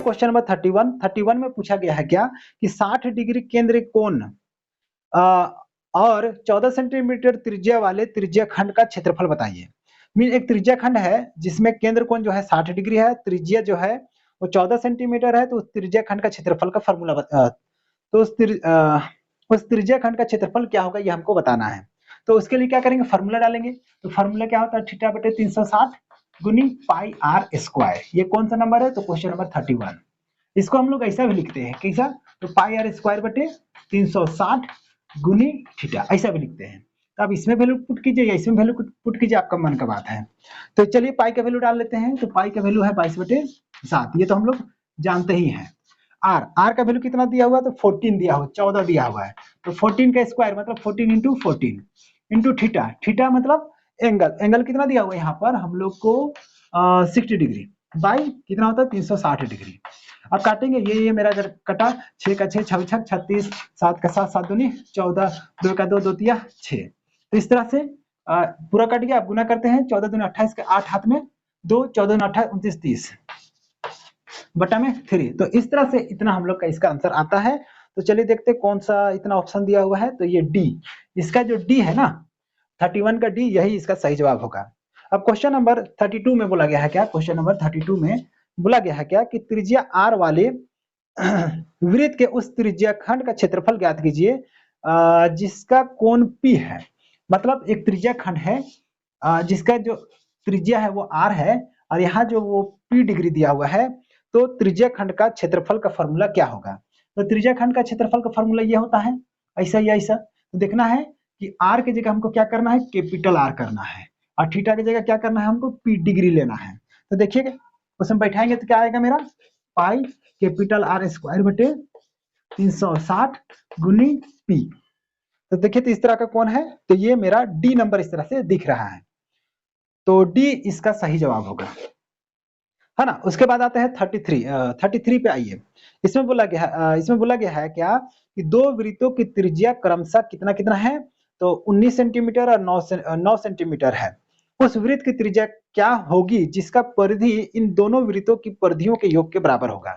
Question number 31 में पूछा गया है क्या कि 60 डिग्री केंद्र कोण और 14 सेंटीमीटर त्रिज्या वाले त्रिज्या खंड का क्षेत्रफल बताइए। मीन एक त्रिज्या खंड है जिसमें केंद्र कोण जो है 60 डिग्री है, त्रिज्या जो है वो 14 सेंटीमीटर है, तो उस त्रिज्या खंड का क्षेत्रफल का फॉर्मूला तो उस त्रिज्या खंड का क्षेत्रफल क्या होगा ये हमको बताना है। तो उसके लिए क्या करेंगे, फार्मूला डालेंगे। तो फार्मूला क्या होता है, थीटा बटे 360 गुनी पाई आर स्क्वायर। ये कौन सा नंबर है, तो क्वेश्चन नंबर 31। इसको हम लोग ऐसा भी लिखते हैं, कैसा, तो पाई आर स्क्वायर बटे 360 गुनी थीटा, ऐसा भी लिखते हैं। तो आप इसमें वैल्यू पुट कीजिए या इसमें वैल्यू पुट कीजिए, आपका मन का बात है। तो चलिए पाई का वैल्यू डाल लेते हैं। तो पाई का वैल्यू है 22/7, ये तो हम लोग जानते ही हैं। आर का वैल्यू कितना दिया हुआ, तो 14 दिया हुआ, 14 दिया हुआ है। तो 14 का स्क्वायर मतलब 14 इंटू 14 इंटू थीटा, थीटा मतलब एंगल कितना दिया हुआ है यहाँ पर हम लोग को 60 डिग्री बाई कितना होता है 360 डिग्री। अब काटेंगे, ये मेरा अगर कटा, 6 का 6 6 36, 7 का 7 7 दूनी 14, 2 का 2 2 तिया 6। तो इस तरह से पूरा कट गया। आप गुना करते हैं, 14 दूनी 28 का 8 हाथ में 2, 14 दूनी 28 29 30 बटा में 3। तो इस तरह से इतना हम लोग का इसका आंसर आता है। तो चलिए देखते हैं कौन सा इतना ऑप्शन दिया हुआ है। तो ये डी, इसका जो डी है ना 31 का डी, यही इसका सही जवाब होगा। अब क्वेश्चन नंबर 32 में बोला गया है क्या, क्वेश्चन नंबर 32 में बोला गया है क्या कि त्रिज्या आर वाले वृत्त के उस त्रिज्या खंड का क्षेत्रफल ज्ञात कीजिए जिसका कोण पी है। मतलब एक त्रिज्या खंड है जिसका जो त्रिज्या है वो आर है और यहाँ जो वो पी डिग्री दिया हुआ है। तो त्रिज्या खंड का क्षेत्रफल का फॉर्मूला क्या होगा, तो त्रिज्या खंड का क्षेत्रफल का फॉर्मूला ये होता है ऐसा या ऐसा। तो देखना है कि आर की जगह हमको क्या करना है, कैपिटल आर करना है, और थीटा की जगह क्या करना है, हमको पी डिग्री लेना है। तो देखिएगा उसमें बैठाएंगे तो क्या आएगा मेरा, पाई कैपिटल आर स्क्वायर बटे 360 गुनी पी। तो देखिए तो इस तरह का कौन है, तो ये मेरा डी नंबर इस तरह से दिख रहा है। तो डी इसका सही जवाब होगा, है ना। उसके बाद आते हैं 33 पे आइए। इसमें बोला गया है क्या कि दो वृत्तों की त्रिज्या क्रमशः कितना कितना है, तो 19 सेंटीमीटर और 9 सेंटीमीटर है। उस वृत्त की त्रिज्या क्या होगी जिसका परिधि इन दोनों वृत्तों की परिधियों के योग के बराबर होगा।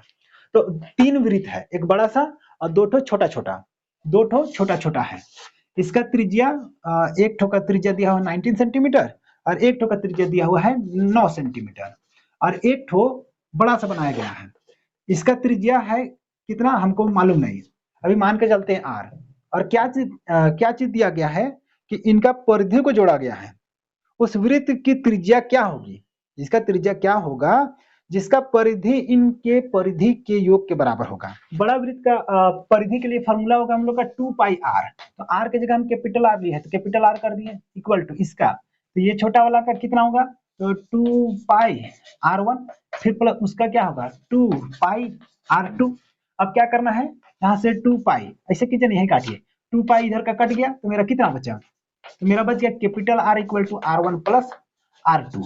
तो 3 वृत्त है, एक बड़ा सा और 2 ठो छोटा छोटा, 2 ठो छोटा छोटा है। इसका त्रिज्या एक ठो का त्रिज्या दिया हुआ 19 सेंटीमीटर और एक ठो का त्रिज्या दिया हुआ है 9 सेंटीमीटर और एक ठो बड़ा सा बनाया गया है। इसका त्रिज्या है कितना हमको मालूम नहीं, अभी मान के चलते हैं आर। और क्या चीज दिया गया है कि इनका परिधि को जोड़ा गया है। उस वृत्त की त्रिज्या क्या होगी, जिसका त्रिज्या क्या होगा जिसका परिधि इनके परिधि के योग के बराबर होगा। बड़ा वृत्त का परिधि के लिए फॉर्मूला होगा हम लोग का 2 पाई आर। तो आर की जगह हम कैपिटल आर लिए है तो कैपिटल आर कर दिए इक्वल टू इसका, तो ये छोटा वाला का कितना होगा, तो 2 पाई R1 फिर प्लस उसका क्या होगा 2 पाई R2। अब क्या करना है, यहाँ से 2 पाई ऐसे कीजिए, नहीं काटिए, 2 पाई इधर का कट गया तो मेरा कितना बचा, तो मेरा बच गया capital R equal to R1 plus R2।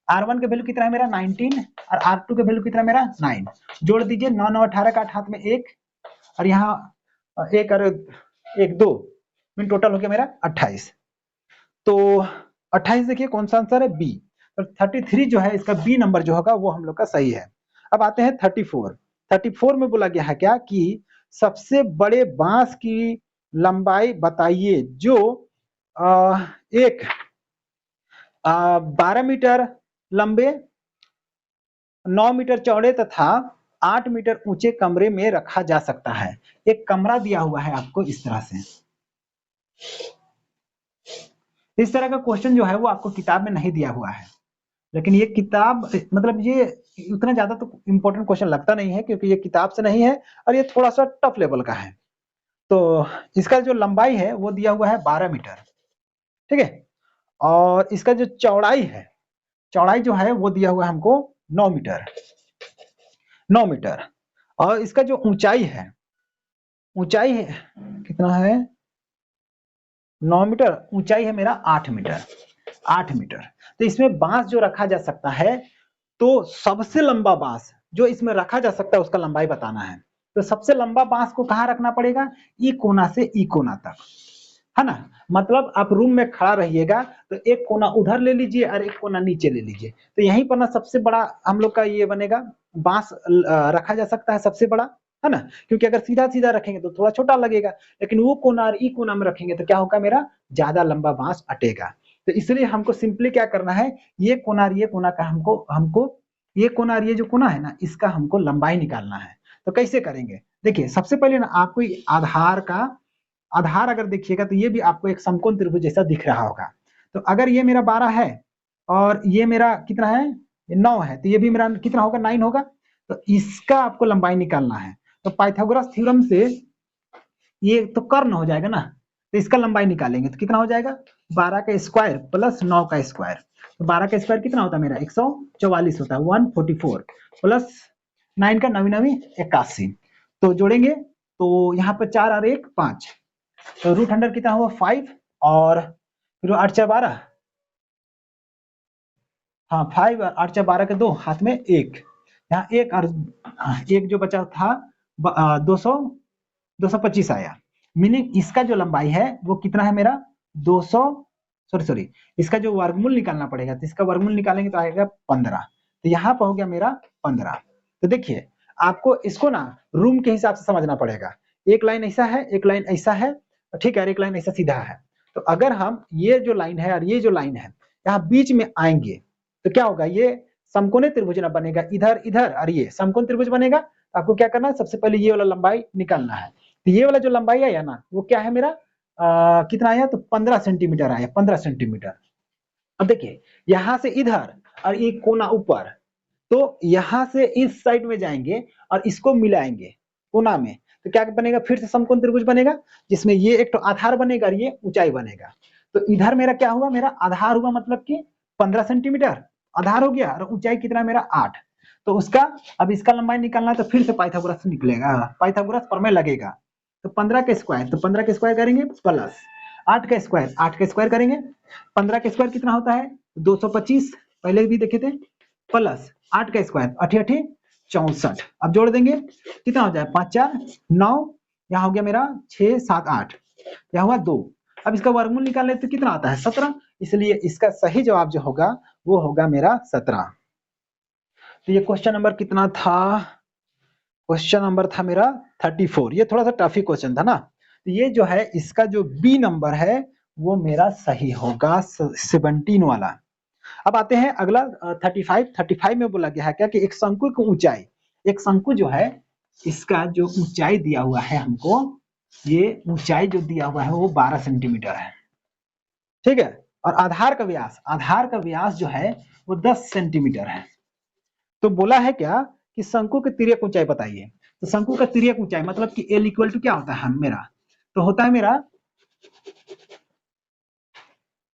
R1 का वैल्यू कितना है मेरा 19 और R2 का वैल्यू कितना मेरा 9। जोड़ दीजिए 9 9 18 का 8 हाथ में 1 और यहाँ 1 और 1 2 मीन टोटल हो गया मेरा 28। तो 28 देखिए कौन सा आंसर है, बी। तो 33 जो है इसका बी नंबर जो होगा वो हम लोग का सही है। अब आते हैं 34 में बोला गया है क्या कि सबसे बड़े बांस की लंबाई बताइए जो एक 12 मीटर लंबे, 9 मीटर चौड़े तथा 8 मीटर ऊंचे कमरे में रखा जा सकता है। एक कमरा दिया हुआ है आपको इस तरह से। इस तरह का क्वेश्चन जो है वो आपको किताब में नहीं दिया हुआ है, लेकिन ये किताब मतलब ये उतना ज्यादा तो इंपॉर्टेंट क्वेश्चन लगता नहीं है क्योंकि ये किताब से नहीं है और ये थोड़ा सा टफ लेवल का है। तो इसका जो लंबाई है वो दिया हुआ है 12 मीटर, ठीक है। और इसका जो चौड़ाई जो है वो दिया हुआ है हमको 9 मीटर, 9 मीटर। और इसका जो ऊंचाई है कितना है, 9 मीटर, ऊंचाई है मेरा 8 मीटर, 8 मीटर। तो इसमें बांस जो रखा जा सकता है, तो सबसे लंबा बांस जो इसमें रखा जा सकता है उसका लंबाई बताना है। तो सबसे लंबा बांस को कहाँ रखना पड़ेगा, ई कोना से ई कोना तक, है ना। मतलब आप रूम में खड़ा रहिएगा तो एक कोना उधर ले लीजिए और एक कोना नीचे ले लीजिए, तो यहीं पर ना सबसे बड़ा हम लोग का ये बनेगा बांस रखा जा सकता है सबसे बड़ा, है ना, क्योंकि अगर सीधा सीधा रखेंगे तो थोड़ा छोटा लगेगा, लेकिन वो कोना और ई कोना में रखेंगे तो क्या होगा, मेरा ज्यादा लंबा बांस अटेगा। तो इसलिए हमको सिंपली क्या करना है, ये कोना और ये कोना का हमको हमको ये कोना और ये जो कोना है ना, इसका हमको लंबाई निकालना है। तो कैसे करेंगे, देखिए सबसे पहले ना आपको आधार अगर देखिएगा तो ये भी आपको एक समकोण त्रिभुज जैसा दिख रहा होगा। तो अगर ये मेरा 12 है और ये मेरा कितना है, 9 है, तो ये भी मेरा कितना होगा, 9 होगा। तो इसका आपको लंबाई निकालना है। तो पाइथागोरस थ्योरम से ये तो कर्ण हो जाएगा ना, तो इसका लंबाई निकालेंगे तो कितना हो जाएगा, 12 का स्क्वायर प्लस 9 का स्क्वायर। तो 12 का स्क्वायर कितना होता है मेरा, 144 होता है, 144 प्लस 9 का 9 9 81। तो जोड़ेंगे तो यहाँ पर 4 और 1 5, तो रूट अंडर कितना हुआ 5, और फिर 8 4 12, हाँ 5 और 8 4 12 के 2, हाथ में 1, यहाँ 1 और 1 जो बचा था 225 आया। मीनिंग इसका जो लंबाई है वो कितना है मेरा 200, सॉरी इसका जो वर्गमूल निकालना पड़ेगा, तो इसका वर्गमूल निकालेंगे तो आएगा 15। तो यहाँ पर हो गया मेरा 15। तो देखिए आपको इसको ना रूम के हिसाब से समझना पड़ेगा, एक लाइन ऐसा है, एक लाइन ऐसा है, ठीक है, एक लाइन ऐसा सीधा है। तो अगर हम ये जो लाइन है और ये जो लाइन है यहाँ बीच में आएंगे तो क्या होगा, ये समकोणीय त्रिभुज ना बनेगा, इधर इधर और ये समकोण त्रिभुज बनेगा। तो आपको क्या करना है, सबसे पहले ये वाला लंबाई निकालना है। तो ये वाला जो लंबाई आया ना वो क्या है मेरा, कितना आया, तो 15 सेंटीमीटर आया, 15 सेंटीमीटर। अब देखिए यहां से इधर और एक कोना ऊपर, तो यहां से इस साइड में जाएंगे और इसको मिलाएंगे कोना में, तो क्या बनेगा, फिर से समकोण त्रिभुज बनेगा, जिसमें ये एक तो आधार बनेगा और ये ऊंचाई बनेगा। तो इधर मेरा क्या हुआ, मेरा आधार हुआ मतलब कि 15 सेंटीमीटर आधार हो गया, और ऊंचाई कितना मेरा 8। तो उसका अब इसका लंबाई निकालना है तो फिर से पाइथागोरस निकलेगा, पाइथागोरस प्रमेय लगेगा। तो 15 का स्क्वायर, तो 15 का स्क्वायर करेंगे प्लस 8 का स्क्वायर, 8 का स्क्वायर करेंगे, 15 का स्क्वायर कितना होता है 225, पहले भी देखे थे, प्लस 8 का स्क्वायर 8 8 64। अब जोड़ देंगे कितना हो जाए, 5 4 9, यहाँ हो गया मेरा 6 7 8, यहाँ हुआ 2। अब इसका वर्गमूल निकाल ले तो कितना आता है 17, इसलिए इसका सही जवाब जो होगा वो होगा मेरा 17। तो ये क्वेश्चन नंबर कितना था, क्वेश्चन नंबर था मेरा 34। ये थोड़ा सा टफ ही क्वेश्चन था ना, तो ये जो है इसका जो बी नंबर है वो मेरा सही होगा 17 वाला। अब आते हैं अगला 35 में बोला गया है क्या कि एक शंकु की ऊंचाई, एक शंकु जो है इसका जो ऊंचाई दिया हुआ है हमको, ये ऊंचाई जो दिया हुआ है वो 12 सेंटीमीटर है, ठीक है, और आधार का व्यास जो है वो 10 सेंटीमीटर है। तो बोला है क्या कि शंकु की तिर्यक ऊंचाई बताइए। तो शंकु का तिर्यक ऊंचाई मतलब कि एल इक्वल टू क्या होता है मेरा, तो होता है मेरा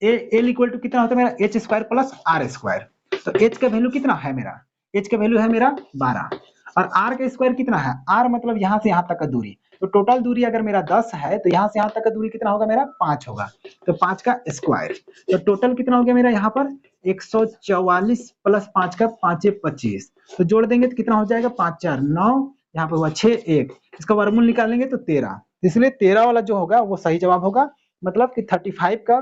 एल इक्वल टू कितना होता है मेरा H square plus R square. तो एच का वैल्यू कितना है मेरा, एच का वैल्यू है मेरा 12, और आर का स्क्वायर कितना है, आर मतलब यहाँ से यहाँ तक का दूरी। तो टोटल दूरी अगर मेरा 10 है तो यहाँ से यहाँ तक का दूरी कितना होगा मेरा 5 होगा, तो 5 का स्क्वायर। तो टोटल कितना हो गया मेरा यहाँ पर 144 प्लस 5 का 5 25। तो जोड़ देंगे तो कितना हो जाएगा 5 4 9, यहाँ पर हुआ 6 1, इसका वर्गमूल निकालेंगे तो 13। इसलिए 13 वाला जो होगा वो सही जवाब होगा, मतलब कि 35 का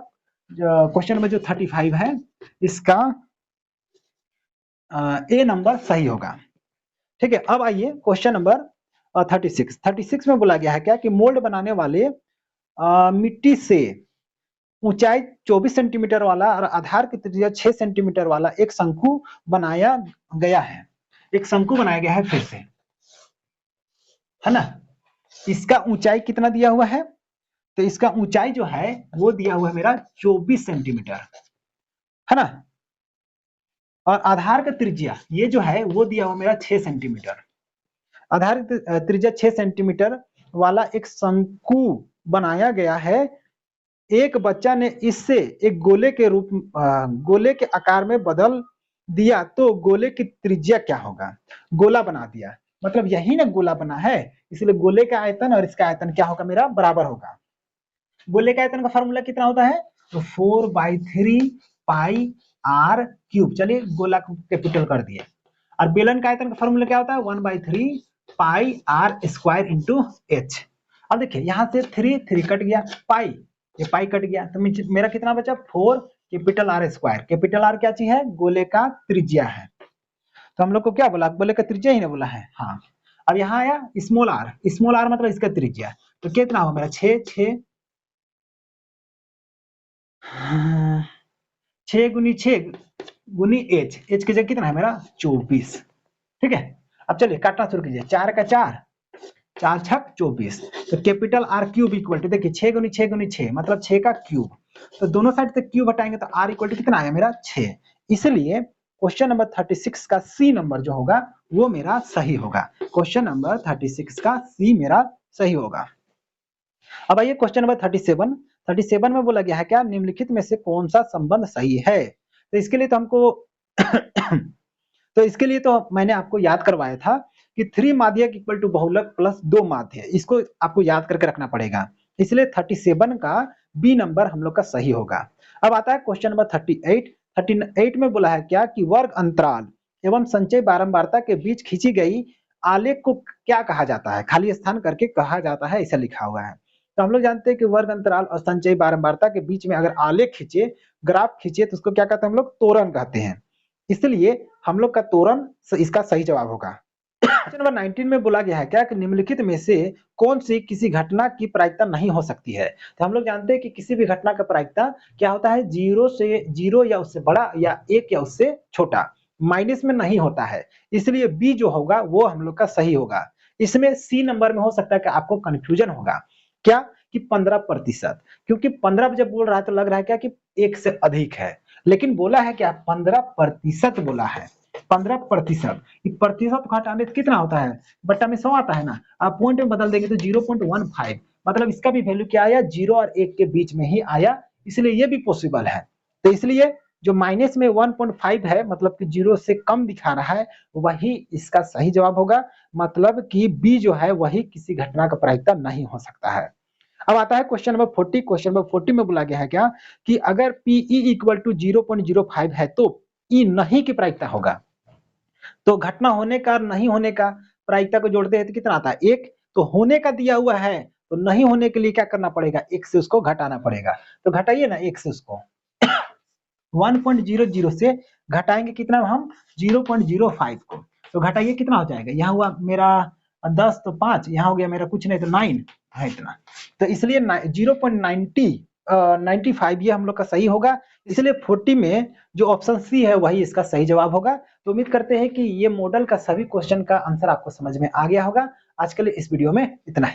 क्वेश्चन नंबर जो 35 है इसका ए नंबर सही होगा। ठीक है, अब आइए क्वेश्चन नंबर 36 में बोला गया है क्या कि मोल्ड बनाने वाले मिट्टी से ऊंचाई 24 सेंटीमीटर वाला और आधार की त्रिज्या 6 सेंटीमीटर वाला एक शंकु बनाया गया है, एक शंकु बनाया गया है फिर से, है ना। इसका ऊंचाई कितना दिया हुआ है, तो इसका ऊंचाई जो है वो दिया हुआ है मेरा 24 सेंटीमीटर, है ना, और आधार का त्रिज्या ये जो है वो दिया हुआ मेरा 6 सेंटीमीटर। आधार त्रिज्या 6 सेंटीमीटर वाला एक शंकु बनाया गया है। एक बच्चा ने इससे एक गोले के गोले के आकार में बदल दिया तो गोले की त्रिज्या क्या होगा, गोला बना दिया, मतलब यही ना गोला बना है, इसलिए गोले का आयतन और इसका आयतन क्या होगा मेरा बराबर होगा। गोले का आयतन का फॉर्मूला कितना होता है, तो 4/3 पाई आर क्यूब, चलिए गोला को कैपिटल कर दिए। और बेलन का आयतन का फॉर्मूला क्या होता है 1/3 पाई आर स्क्वायर इंटू एच। अब देखिए यहाँ से 3 कट गया, पाई ये पाई कट गया, तो मेरा कितना बचा 4 capital R square. Capital R क्या चीज है, गोले का त्रिज्या है। तो हम लोग को क्या बोला, बोले का त्रिज्या ही ना बोला है। हाँ, अब यहाँ आया स्मॉल आर मतलब इसका त्रिज्या, तो कितना होगा मेरा 6 गुनी 6 गुनी एच की जगह कितना है मेरा 24। ठीक है, अब चलिए काटना शुरू कीजिए। 4 का 4, 4 छक 24, तो capital R cube equal to, देखिए 6 गुनी 6 गुनी 6 मतलब 6 का क्यूब, तो दोनों साइड से क्यूब हटाएंगे तो आर इक्वल टू कितना आया मेरा 6। इसलिए क्वेश्चन नंबर 36 का सी नंबर जो होगा वो मेरा सही होगा। क्वेश्चन नंबर 36 का सी मेरा सही होगा। अब आइए क्वेश्चन नंबर 37 में बोला गया है क्या, निम्नलिखित में से कौन सा संबंध सही है। तो इसके लिए तो हमको तो इसके लिए तो मैंने आपको याद करवाया था कि 3 माध्यक इक्वल टू बहुलक प्लस 2 माध्य, इसको आपको याद करके रखना पड़ेगा। इसलिए 37 का बी नंबर हम लोग का सही होगा। अब आता है क्वेश्चन नंबर 38 में बोला है क्या कि वर्ग अंतराल एवं संचय बारंबारता के बीच खींची गई आलेख को क्या कहा जाता है, खाली स्थान करके कहा जाता है, ऐसा लिखा हुआ है। तो हम लोग जानते हैं कि वर्ग अंतराल और संचय बारंबारता के बीच में अगर आलेख खींचे, ग्राफ खींचे, तो उसको क्या कहते हैं हम लोग, तोरण कहते हैं। इसलिए हम लोग का तोरण इसका सही जवाब होगा। क्वेश्चन नंबर 19 में बोला गया है क्या कि निम्नलिखित में से कौन सी किसी घटना की प्रायिकता नहीं हो सकती है। तो हम लोग जानते हैं कि किसी भी घटना का प्रायिकता क्या होता है, 0 या उससे बड़ा या 1 या उससे छोटा, माइनस में नहीं होता है। इसलिए बी जो होगा वो हम लोग का सही होगा। इसमें सी नंबर में हो सकता है कि आपको कंफ्यूजन होगा क्या कि 15%, क्योंकि 15 जब बोल रहा है तो लग रहा है क्या कि 1 से अधिक है, लेकिन बोला है क्या 15% बोला है। 15%, प्रतिशत को हटाने से कितना होता है, बट्टा में 100 आता है ना, आप पॉइंट में बदल देंगे तो 0.15, मतलब इसका भी वैल्यू क्या आया, 0 और 1 के बीच में ही आया, इसलिए ये भी पॉसिबल है। तो इसलिए जो माइनस में 1.5 है, मतलब कि 0 से कम दिखा रहा है, वही इसका सही जवाब होगा। मतलब कि बी जो है वही किसी घटना का प्रायिकता नहीं हो सकता है। अब आता है क्वेश्चन नंबर 40। क्वेश्चन नंबर 40 में बोला गया है क्या कि अगर पीई इक्वल टू 0.05 है तो ई नहीं की प्रायिकता होगा। तो घटना होने का नहीं होने का प्रायिकता को जोड़ते हैं तो कितना आता है 1, तो होने का दिया हुआ है तो नहीं होने के लिए क्या करना पड़ेगा, 1 से उसको घटाना पड़ेगा। तो घटाइए ना 1 से उसको 1.00 से घटाएंगे कितना हम 0.05 को, तो घटाइए कितना हो जाएगा, यहाँ हुआ मेरा 10 तो 5, यहाँ हो गया मेरा कुछ नहीं तो 9 है इतना। तो इसलिए 0.95 ये हम लोग का सही होगा। इसलिए 40 में जो ऑप्शन सी है वही इसका सही जवाब होगा। तो उम्मीद करते हैं कि ये मॉडल का सभी क्वेश्चन का आंसर आपको समझ में आ गया होगा। आज के लिए इस वीडियो में इतना ही।